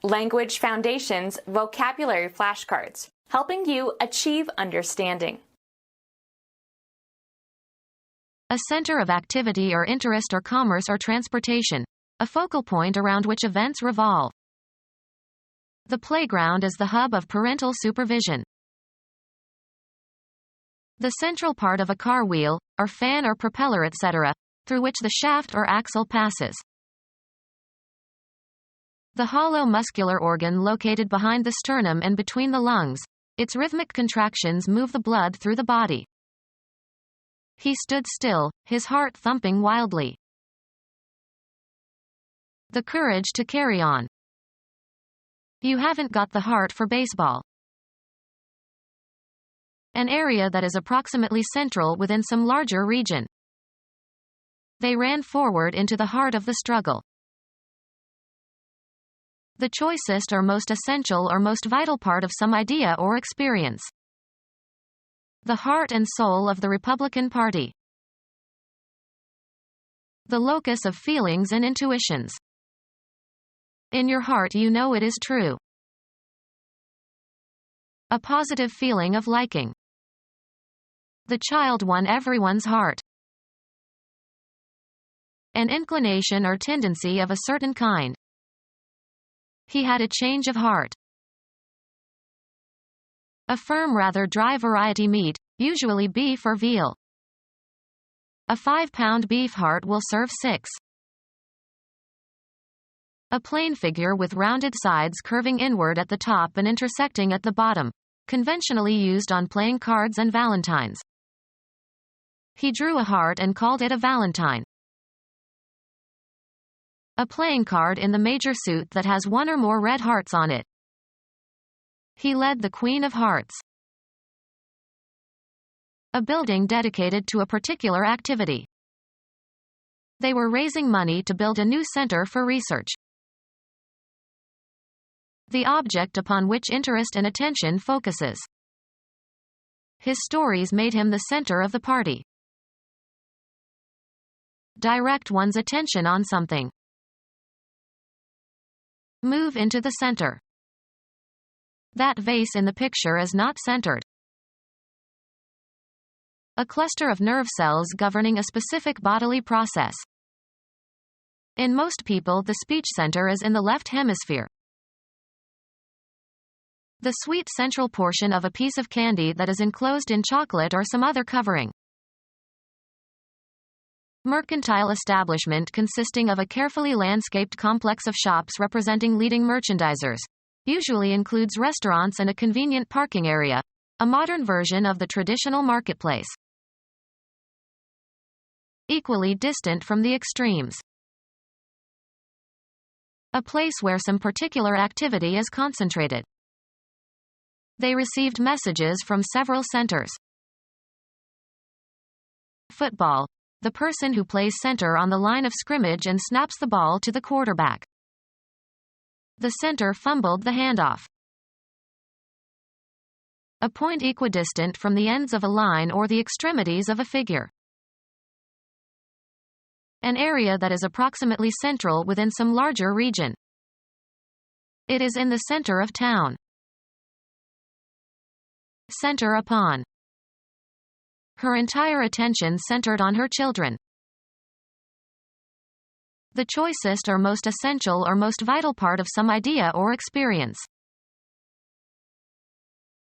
Language Foundations Vocabulary Flashcards, helping you achieve understanding. A center of activity or interest or commerce or transportation, a focal point around which events revolve. The playground is the hub of parental supervision. The central part of a car wheel, or fan or propeller etc., through which the shaft or axle passes. The hollow muscular organ located behind the sternum and between the lungs. Its rhythmic contractions move the blood through the body. He stood still, his heart thumping wildly. The courage to carry on. You haven't got the heart for baseball. An area that is approximately central within some larger region. They ran forward into the heart of the struggle. The choicest or most essential or most vital part of some idea or experience. The heart and soul of the Republican Party. The locus of feelings and intuitions. In your heart you know it is true. A positive feeling of liking. The child won everyone's heart. An inclination or tendency of a certain kind. He had a change of heart. A firm rather dry variety meat, usually beef or veal. A 5-pound beef heart will serve 6. A plain figure with rounded sides curving inward at the top and intersecting at the bottom, conventionally used on playing cards and valentines. He drew a heart and called it a valentine. A playing card in the major suit that has one or more red hearts on it. He led the Queen of Hearts. A building dedicated to a particular activity. They were raising money to build a new center for research. The object upon which interest and attention focuses. His stories made him the center of the party. Direct one's attention on something. Move into the center. That vase in the picture is not centered. A cluster of nerve cells governing a specific bodily process. In most people, the speech center is in the left hemisphere. The sweet central portion of a piece of candy that is enclosed in chocolate or some other covering. Mercantile establishment consisting of a carefully landscaped complex of shops representing leading merchandisers. Usually includes restaurants and a convenient parking area, a modern version of the traditional marketplace. Equally distant from the extremes. A place where some particular activity is concentrated. They received messages from several centers. Football. The person who plays center on the line of scrimmage and snaps the ball to the quarterback. The center fumbled the handoff. A point equidistant from the ends of a line or the extremities of a figure. An area that is approximately central within some larger region. It is in the center of town. Center upon. Her entire attention centered on her children. The choicest or most essential or most vital part of some idea or experience.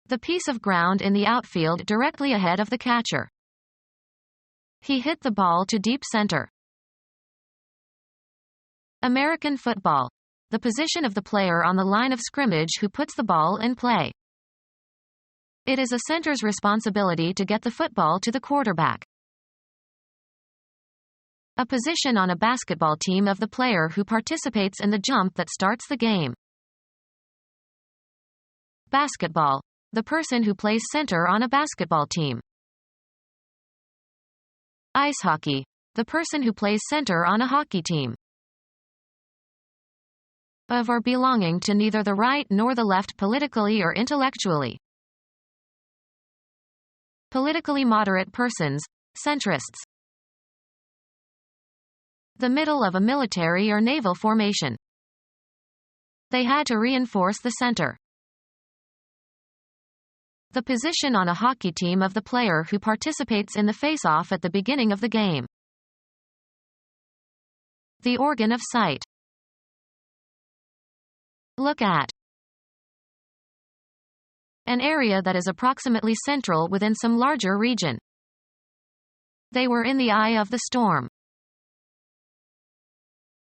The piece of ground in the outfield directly ahead of the catcher. He hit the ball to deep center. American football. The position of the player on the line of scrimmage who puts the ball in play. It is a center's responsibility to get the football to the quarterback. A position on a basketball team of the player who participates in the jump that starts the game. Basketball. The person who plays center on a basketball team. Ice hockey. The person who plays center on a hockey team. Of or belonging to neither the right nor the left politically or intellectually. Politically moderate persons, centrists. The middle of a military or naval formation. They had to reinforce the center. The position on a hockey team of the player who participates in the face-off at the beginning of the game. The organ of sight. Look at. An area that is approximately central within some larger region. They were in the eye of the storm.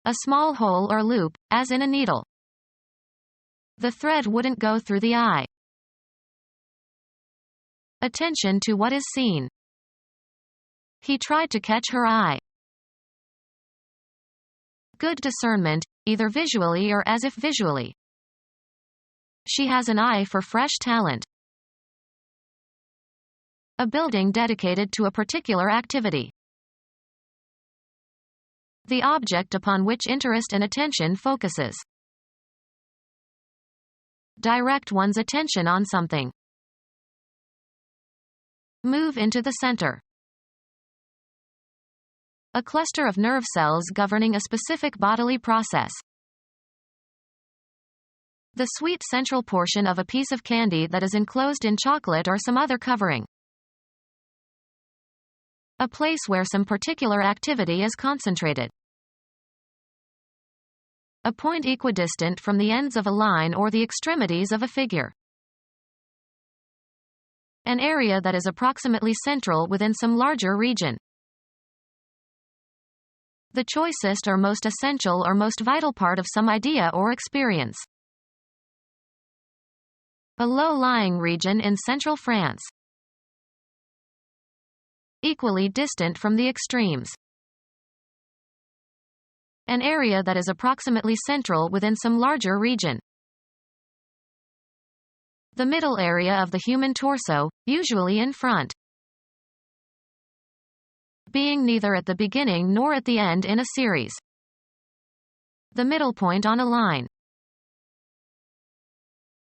A small hole or loop, as in a needle. The thread wouldn't go through the eye. Attention to what is seen. He tried to catch her eye. Good discernment, either visually or as if visually. She has an eye for fresh talent. A building dedicated to a particular activity. The object upon which interest and attention focuses. Direct one's attention on something. Move into the center. A cluster of nerve cells governing a specific bodily process. The sweet central portion of a piece of candy that is enclosed in chocolate or some other covering. A place where some particular activity is concentrated. A point equidistant from the ends of a line or the extremities of a figure. An area that is approximately central within some larger region. The choicest or most essential or most vital part of some idea or experience. A low-lying region in central France. Equally distant from the extremes. An area that is approximately central within some larger region. The middle area of the human torso, usually in front. Being neither at the beginning nor at the end in a series. The middle point on a line.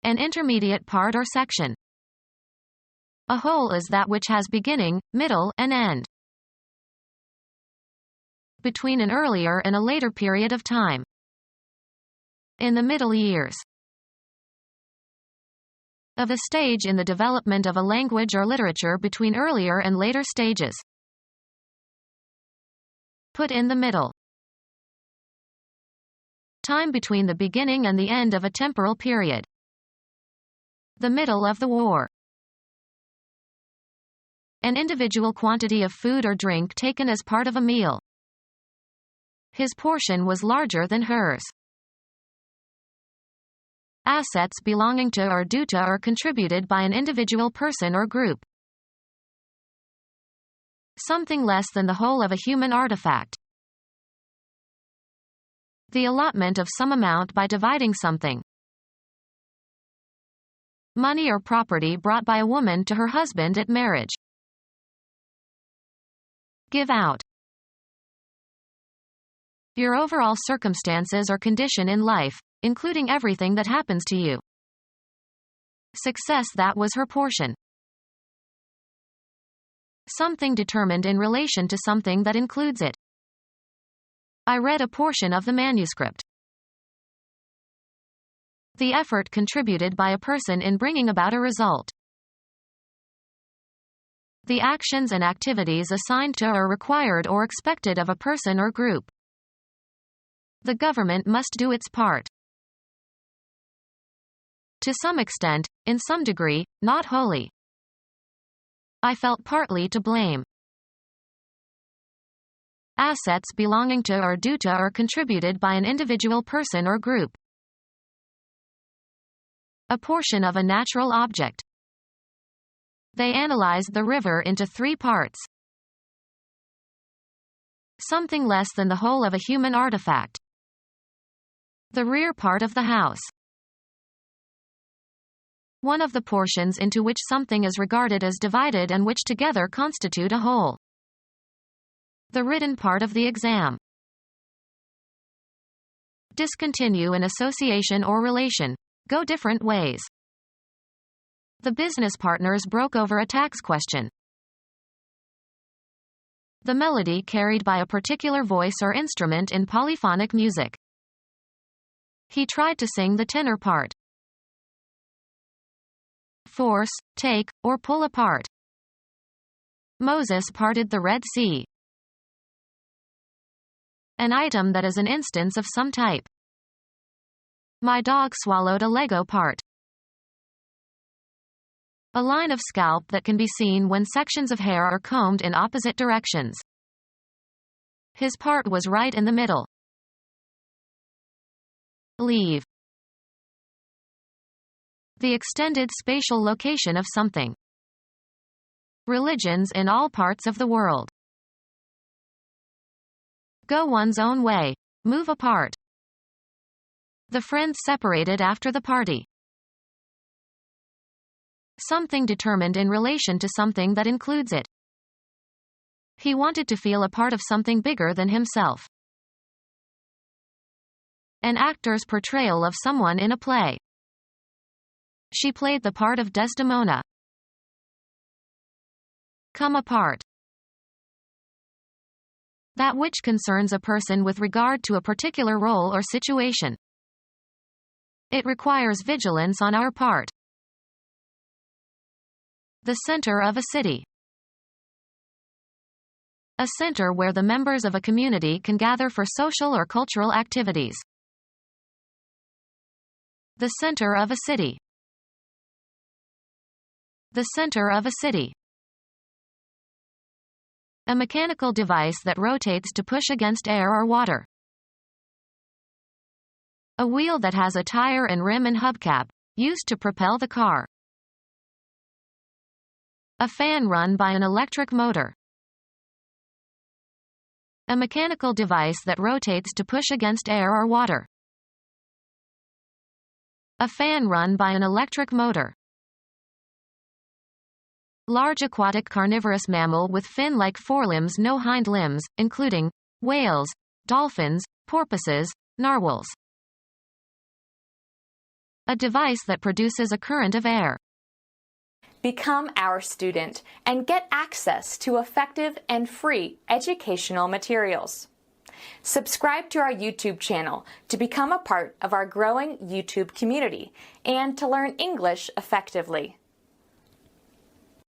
An intermediate part or section. A whole is that which has beginning, middle, and end. Between an earlier and a later period of time. In the middle years. Of a stage in the development of a language or literature between earlier and later stages. Put in the middle. Time between the beginning and the end of a temporal period. The middle of the war. An individual quantity of food or drink taken as part of a meal. His portion was larger than hers. Assets belonging to or due to or contributed by an individual person or group. Something less than the whole of a human artifact. The allotment of some amount by dividing something. Money or property brought by a woman to her husband at marriage. Give out. Your overall circumstances or condition in life, including everything that happens to you. Success that was her portion. Something determined in relation to something that includes it. I read a portion of the manuscript. The effort contributed by a person in bringing about a result. The actions and activities assigned to or required or expected of a person or group. The government must do its part. To some extent, in some degree, not wholly. I felt partly to blame. Assets belonging to or due to or contributed by an individual person or group. A portion of a natural object. They analyzed the river into 3 parts. Something less than the whole of a human artifact. The rear part of the house. One of the portions into which something is regarded as divided and which together constitute a whole. The written part of the exam. Discontinue an association or relation. Go different ways. The business partners broke over a tax question. The melody carried by a particular voice or instrument in polyphonic music. He tried to sing the tenor part. Force, take, or pull apart. Moses parted the Red Sea. An item that is an instance of some type. My dog swallowed a Lego part. A line of scalp that can be seen when sections of hair are combed in opposite directions. His part was right in the middle. Leave. The extended spatial location of something. Religions in all parts of the world. Go one's own way. Move apart. The friends separated after the party. Something determined in relation to something that includes it. He wanted to feel a part of something bigger than himself. An actor's portrayal of someone in a play. She played the part of Desdemona. Come apart. That which concerns a person with regard to a particular role or situation. It requires vigilance on our part. The center of a city. A center where the members of a community can gather for social or cultural activities. The center of a city. The center of a city. A mechanical device that rotates to push against air or water. A wheel that has a tire and rim and hubcap, used to propel the car. A fan run by an electric motor. A mechanical device that rotates to push against air or water. A fan run by an electric motor. Large aquatic carnivorous mammal with fin-like forelimbs, no hind limbs, including whales, dolphins, porpoises, narwhals. A device that produces a current of air. Become our student and get access to effective and free educational materials. Subscribe to our YouTube channel to become a part of our growing YouTube community and to learn English effectively.